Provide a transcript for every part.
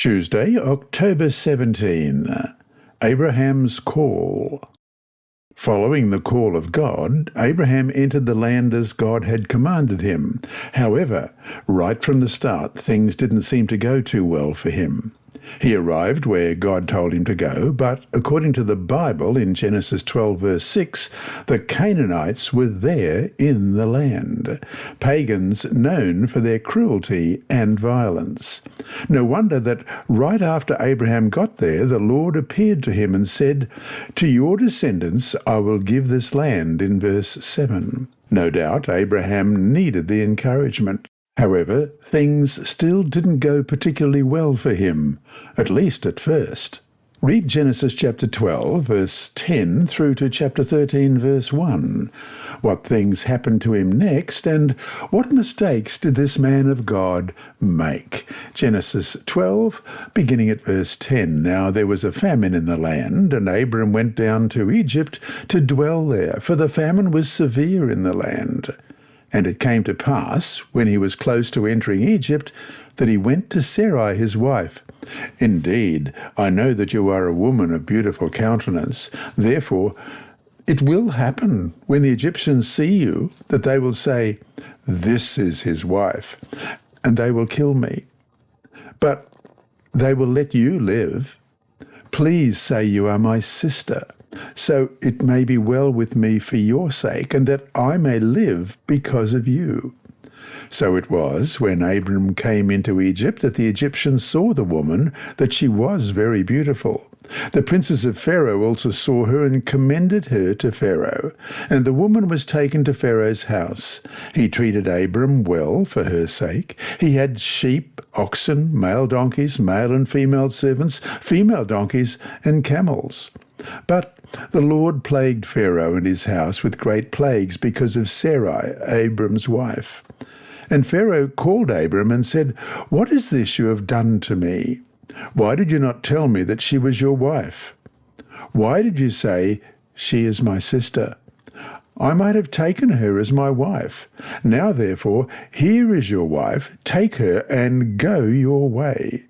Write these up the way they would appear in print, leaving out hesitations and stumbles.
Tuesday, October 17. Abraham's Call. Following the call of God, Abraham entered the land as God had commanded him. However, right from the start, things didn't seem to go too well for him. He arrived where God told him to go, but according to the Bible in Genesis 12 verse 6, the Canaanites were there in the land, pagans known for their cruelty and violence. No wonder that right after Abraham got there, the Lord appeared to him and said, "To your descendants I will give this land," in verse 7. No doubt Abraham needed the encouragement. However, things still didn't go particularly well for him, at least at first. Read Genesis chapter 12, verse 10 through to chapter 13, verse 1. What things happened to him next, and what mistakes did this man of God make? Genesis 12, beginning at verse 10. Now there was a famine in the land, and Abram went down to Egypt to dwell there, for the famine was severe in the land. And it came to pass, when he was close to entering Egypt, that he went to Sarai his wife. "Indeed, I know that you are a woman of beautiful countenance. Therefore, it will happen, when the Egyptians see you, that they will say, 'This is his wife,' and they will kill me. But they will let you live. Please say you are my sister, so it may be well with me for your sake, and that I may live because of you." So it was, when Abram came into Egypt, that the Egyptians saw the woman, that she was very beautiful. The princes of Pharaoh also saw her and commended her to Pharaoh. And the woman was taken to Pharaoh's house. He treated Abram well for her sake. He had sheep, oxen, male donkeys, male and female servants, female donkeys, and camels. But the Lord plagued Pharaoh and his house with great plagues because of Sarai, Abram's wife. And Pharaoh called Abram and said, "What is this you have done to me? Why did you not tell me that she was your wife? Why did you say, 'She is my sister'? I might have taken her as my wife. Now, therefore, here is your wife. Take her and go your way."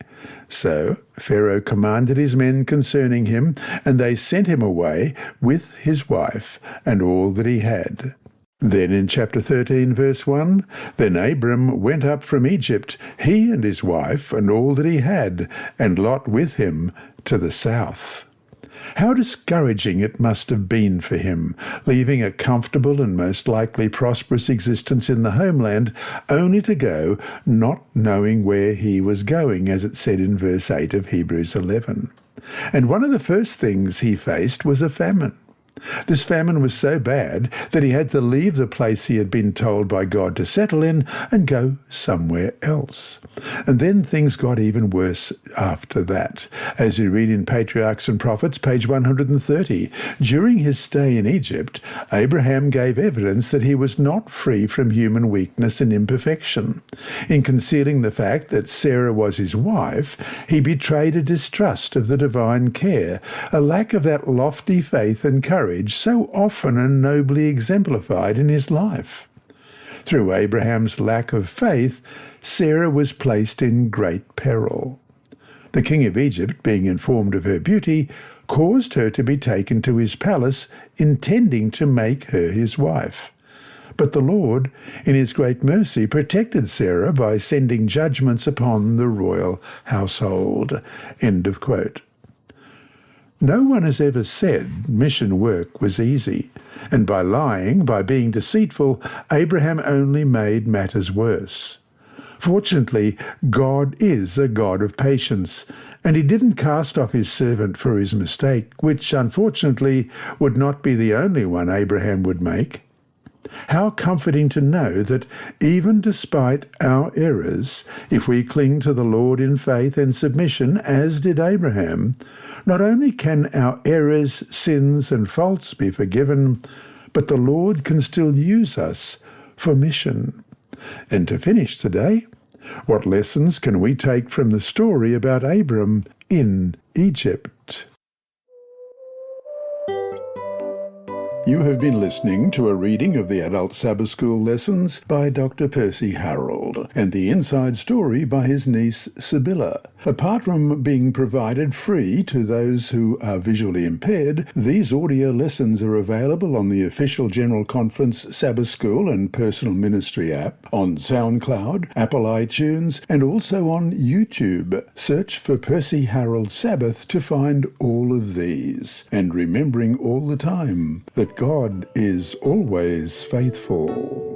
So Pharaoh commanded his men concerning him, and they sent him away with his wife and all that he had. Then in chapter 13, verse 1, "Then Abram went up from Egypt, he and his wife and all that he had, and Lot with him, to the south." How discouraging it must have been for him, leaving a comfortable and most likely prosperous existence in the homeland, only to go not knowing where he was going, as it said in verse 8 of Hebrews 11. And one of the first things he faced was a famine. This famine was so bad that he had to leave the place he had been told by God to settle in and go somewhere else. And then things got even worse after that. As you read in Patriarchs and Prophets, page 130, during his stay in Egypt, Abraham gave evidence that he was not free from human weakness and imperfection. In concealing the fact that Sarah was his wife, he betrayed a distrust of the divine care, a lack of that lofty faith and courage so often and nobly exemplified in his life. Through Abraham's lack of faith, Sarah was placed in great peril. The king of Egypt, being informed of her beauty, caused her to be taken to his palace, intending to make her his wife. But the Lord, in his great mercy, protected Sarah by sending judgments upon the royal household. End of quote. No one has ever said mission work was easy, and by lying, by being deceitful, Abraham only made matters worse. Fortunately, God is a God of patience, and he didn't cast off his servant for his mistake, which unfortunately would not be the only one Abraham would make. How comforting to know that even despite our errors, if we cling to the Lord in faith and submission, as did Abraham, not only can our errors, sins, and faults be forgiven, but the Lord can still use us for mission. And to finish today, what lessons can we take from the story about Abram in Egypt? You have been listening to a reading of the Adult Sabbath School lessons by Dr. Percy Harrold and the inside story by his niece Sibylla. Apart from being provided free to those who are visually impaired, these audio lessons are available on the official General Conference Sabbath School and Personal Ministry app, on SoundCloud, Apple iTunes, and also on YouTube. Search for Percy Harrold Sabbath to find all of these. And remembering all the time that God is always faithful.